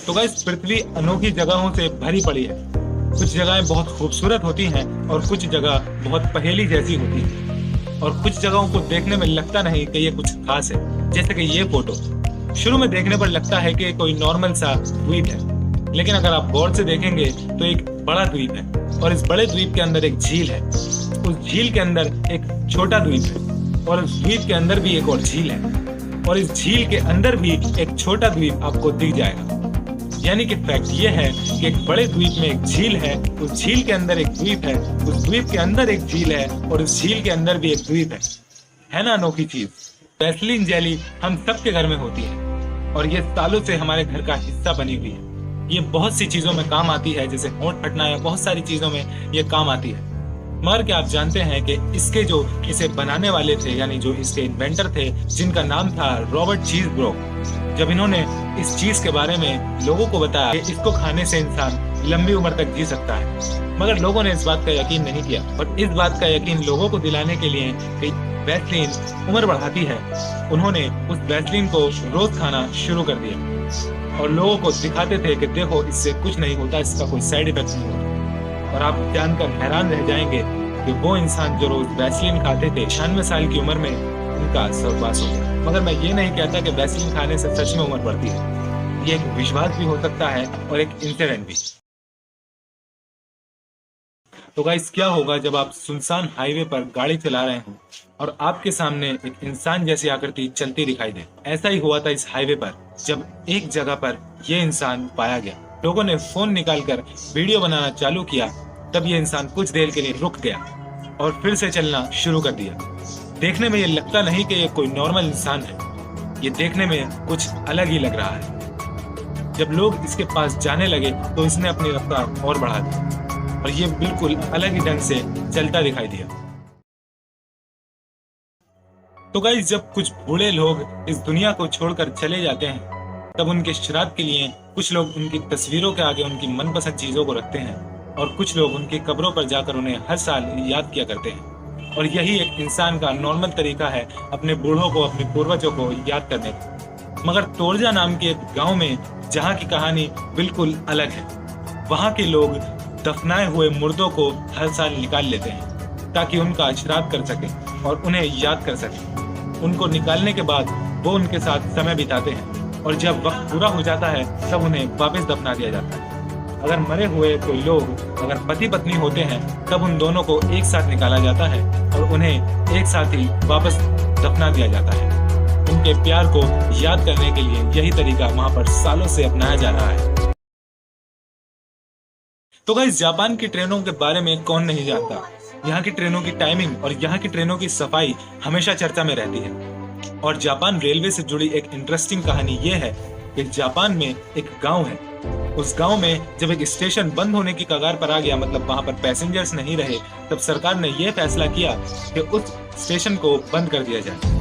तो गाइस पृथ्वी अनोखी जगहों से भरी पड़ी है। कुछ जगहें बहुत खूबसूरत होती हैं और कुछ जगह बहुत पहेली जैसी होती है और कुछ जगहों को देखने में लगता नहीं कि ये कुछ खास है। जैसे कि ये फोटो शुरू में देखने पर लगता है कि कोई नॉर्मल सा द्वीप है, लेकिन अगर आप गौर से देखेंगे तो एक बड़ा द्वीप है और इस बड़े द्वीप के अंदर एक झील है। उस झील के अंदर एक छोटा द्वीप है और उस द्वीप के अंदर भी एक और झील है और इस झील के अंदर भी एक छोटा द्वीप आपको दिख जाएगा। यानी कि फैक्ट ये है कि एक बड़े द्वीप में एक झील है, उस झील के अंदर एक द्वीप है, उस द्वीप के अंदर एक झील है और उस झील के अंदर भी एक द्वीप है ना अनोखी चीज। वैसलीन जेली हम सबके घर में होती है और ये सालों से हमारे घर का हिस्सा बनी हुई है। ये बहुत सी चीजों में काम आती है, जैसे होंठ फटना या बहुत सारी चीजों में ये काम आती है। मगर क्या आप जानते हैं कि इसके जो इसे बनाने वाले थे, यानी जो इसके इन्वेंटर थे, जिनका नाम था रॉबर्ट चीजब्रो, जब इन्होंने इस चीज के बारे में लोगों को बताया कि इसको खाने से इंसान लंबी उम्र तक जी सकता है, मगर लोगों ने इस बात का यकीन नहीं किया। और इस बात का यकीन लोगों को दिलाने के लिए कि वैसलीन उम्र बढ़ाती है, उन्होंने उस वैसलीन को रोज खाना शुरू कर दिया और लोगों को दिखाते थे कि देखो इससे कुछ नहीं होता, इसका कोई साइड इफेक्ट नहीं होता। और आप जानकर हैरान रह जाएंगे कि वो इंसान जो रोज वैसलीन खाते थे 96 साल की उम्र में उनका स्वर्गवास हो गया। मगर मैं ये नहीं कहता कि वैसलीन खाने से सच में उम्र बढ़ती है, ये एक विश्वास भी हो सकता है और एक इंसिडेंट भी। तो गाइस क्या होगा जब आप सुनसान हाईवे पर गाड़ी चला रहे हो और आपके सामने एक इंसान जैसी आकृति चलती दिखाई दे। ऐसा ही हुआ था इस हाईवे पर, जब एक जगह पर यह इंसान पाया गया। लोगों ने फोन निकालकर वीडियो बनाना चालू किया, तब ये इंसान कुछ देर के लिए रुक गया और फिर से चलना शुरू कर दिया। देखने में ये लगता नहीं कि ये कोई नॉर्मल इंसान है, ये देखने में कुछ अलग ही लग रहा है। जब लोग इसके पास जाने लगे तो इसने अपनी रफ्तार और बढ़ा दी और ये बिल्कुल अलग ही ढंग से चलता दिखाई दिया। तो गाइस जब कुछ बूढ़े लोग इस दुनिया को छोड़कर चले जाते हैं, तब उनके श्राद्ध के लिए कुछ लोग उनकी तस्वीरों के आगे उनकी मनपसंद चीजों को रखते हैं और कुछ लोग उनकी कब्रों पर जाकर उन्हें हर साल याद किया करते हैं। और यही एक इंसान का नॉर्मल तरीका है अपने बूढ़ों को, अपने पूर्वजों को याद करने का। मगर तोरजा नाम के एक गांव में जहां की कहानी बिल्कुल अलग है। वहां के लोग दफनाए हुए मुर्दों को हर साल निकाल लेते हैं ताकि उनका श्राद्ध कर सके और उन्हें याद कर सके। उनको निकालने के बाद वो उनके साथ समय बिताते हैं और जब वक्त पूरा हो जाता है तब उन्हें वापस दफना दिया जाता है। अगर मरे हुए कोई लोग अगर पति पत्नी होते हैं तब उन दोनों को एक साथ निकाला जाता है और उन्हें एक साथ ही वापस दफना दिया जाता है। उनके प्यार को याद करने के लिए यही तरीका वहां पर सालों से अपनाया जा रहा है। तो गाइस जापान की ट्रेनों के बारे में कौन नहीं जानता। यहाँ की ट्रेनों की टाइमिंग और यहाँ की ट्रेनों की सफाई हमेशा चर्चा में रहती है। और जापान रेलवे से जुड़ी एक इंटरेस्टिंग कहानी ये है कि जापान में एक गांव है। उस गांव में जब एक स्टेशन बंद होने की कगार पर आ गया, मतलब वहां पर पैसेंजर्स नहीं रहे, तब सरकार ने यह फैसला किया कि उस स्टेशन को बंद कर दिया जाए।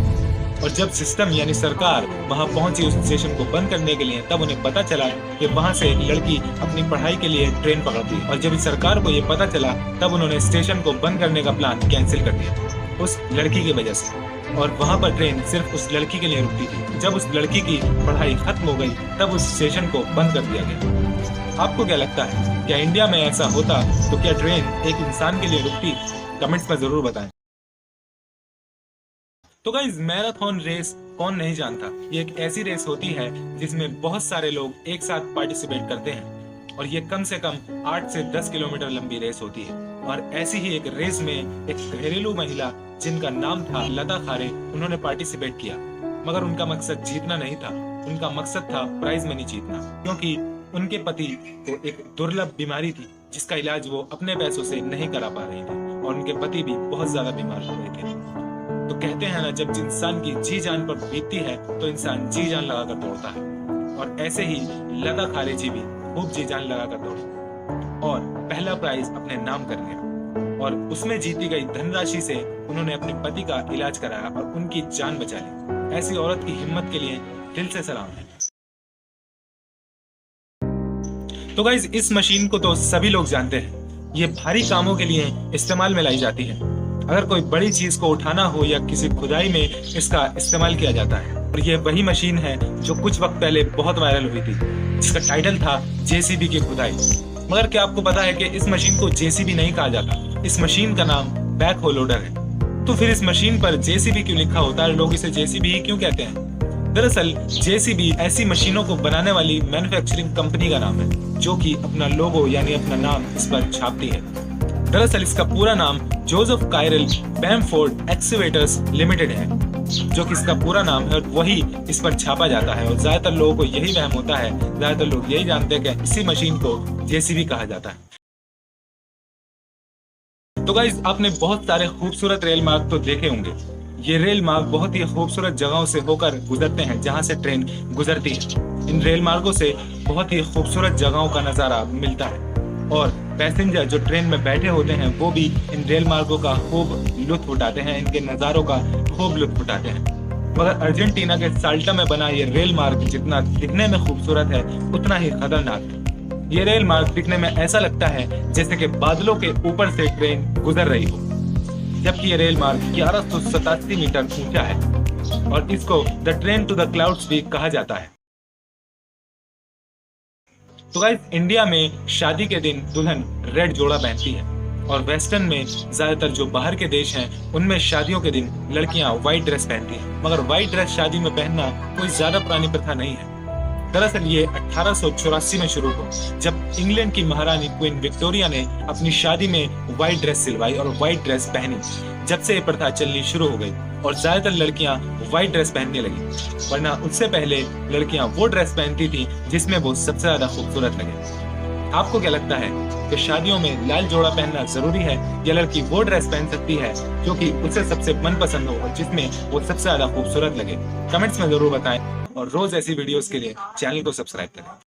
और जब सिस्टम यानी सरकार वहां पहुंची उस स्टेशन को बंद करने के लिए, तब उन्हें पता चला कि वहां से एक लड़की अपनी पढ़ाई के लिए ट्रेन पकड़ती है। और जब सरकार को ये पता चला तब उन्होंने स्टेशन को बंद करने का प्लान कैंसिल कर दिया उस लड़की की वजह से। और वहां पर ट्रेन सिर्फ उस लड़की के लिए रुकती थी। जब उस लड़की की पढ़ाई खत्म हो गई तब उस स्टेशन को बंद कर दिया गया। आपको क्या लगता है, क्या इंडिया में ऐसा होता तो क्या ट्रेन एक इंसान के लिए रुकती? कमेंट्स में जरूर बताएं। तो गाइस मैराथन रेस कौन नहीं जानता। ये एक ऐसी रेस होती है जिसमें बहुत सारे लोग एक साथ पार्टिसिपेट करते हैं और ये कम से कम 8 से 10 किलोमीटर लंबी रेस होती है। और ऐसी ही एक रेस में एक घरेलू महिला जिनका नाम था लता खारे, उन्होंने पार्टिसिपेट किया। मगर उनका मकसद जीतना नहीं था, उनका मकसद था प्राइज मनी जीतना, क्योंकि उनके पति को एक दुर्लभ बीमारी थी जिसका इलाज वो अपने पैसों से नहीं करा पा रही थी और उनके पति भी बहुत ज्यादा बीमार हो गए थे। तो कहते हैं ना, जब इंसान की जी जान पर बीतती है तो इंसान जी जान लगाकर दौड़ता है। और ऐसे ही लता खारे जी भी खूब जी जान लगाकर दौड़ी और पहला प्राइज अपने नाम कर लिया और उसमें जीती गई धनराशि से उन्होंने अपने पति का इलाज कराया और उनकी जान बचा ली। ऐसी औरत की हिम्मत के लिए दिल से सलाम है। तो गाइस इस मशीन को तो सभी लोग जानते हैं। ये भारी कामों के लिए इस्तेमाल में लाई जाती है। अगर कोई बड़ी चीज को उठाना हो या किसी खुदाई में इसका इस्तेमाल किया जाता है। और ये वही मशीन है जो कुछ वक्त पहले बहुत वायरल हुई थी, जिसका टाइटल था जेसीबी की खुदाई। मगर क्या आपको पता है कि इस मशीन को जेसीबी नहीं कहा जाता, इस मशीन का नाम बैक हो लोडर है। तो फिर इस मशीन पर जेसीबी क्यों लिखा होता है, लोग इसे जेसीबी ही क्यों कहते हैं? दरअसल जेसीबी ऐसी मशीनों को बनाने वाली मैन्युफैक्चरिंग कंपनी का नाम है जो कि अपना लोगो यानी अपना नाम इस पर छापती है। दरअसल इसका पूरा नाम Joseph chiral Bamford excavators limited है, जो कि इसका पूरा नाम है और वही इस पर छापा जाता है। और ज्यादातर लोगों को यही वहम होता है, ज्यादातर लोग यही जानते हैं कि इसी मशीन को जेसीबी कहा जाता है। तो गाइस, आपने बहुत सारे खूबसूरत रेल मार्ग तो देखे होंगे। ये रेल मार्ग बहुत ही खूबसूरत जगहों से होकर गुजरते हैं जहां से ट्रेन गुजरती है। इन रेल मार्गों से बहुत ही खूबसूरत जगहों का नजारा मिलता है और पैसेंजर जो ट्रेन में बैठे होते हैं वो भी इन रेल मार्गों का खूब लुत्फ उठाते हैं, इनके नज़ारों का खूब लुत्फ उठाते हैं। मगर अर्जेंटीना के साल्टा में बना ये रेल मार्ग जितना दिखने में खूबसूरत है उतना ही खतरनाक है। ये रेल मार्ग दिखने में ऐसा लगता है जैसे कि बादलों के ऊपर से ट्रेन गुजर रही हो, जबकि ये रेल मार्ग 1187 मीटर ऊंचा है और इसको the train to the clouds भी कहा जाता है। तो गाइस, इंडिया में शादी के दिन दुल्हन रेड जोड़ा पहनती है और वेस्टर्न में ज्यादातर जो बाहर के देश हैं उनमें शादियों के दिन लड़कियां व्हाइट ड्रेस पहनती हैं। मगर व्हाइट ड्रेस शादी में पहनना कोई ज्यादा पुरानी प्रथा नहीं है। दरअसल ये 1884 में शुरू हुआ, जब इंग्लैंड की महारानी क्वीन विक्टोरिया ने अपनी शादी में व्हाइट ड्रेस सिलवाई और व्हाइट ड्रेस पहनी। जब से ये प्रथा चलनी शुरू हो गई और ज्यादातर लड़कियां व्हाइट ड्रेस पहनने लगी, वरना उससे पहले लड़कियां वो ड्रेस पहनती थी जिसमें वो सबसे ज्यादा खूबसूरत लगे। आपको क्या लगता है कि शादियों में लाल जोड़ा पहनना जरूरी है या लड़की वो ड्रेस पहन सकती है जो कि उसे सबसे मनपसंद हो और जिसमें वो सबसे ज्यादा खूबसूरत लगे? कमेंट्स में जरूर बताएं और रोज ऐसी वीडियोस के लिए चैनल को सब्सक्राइब करें।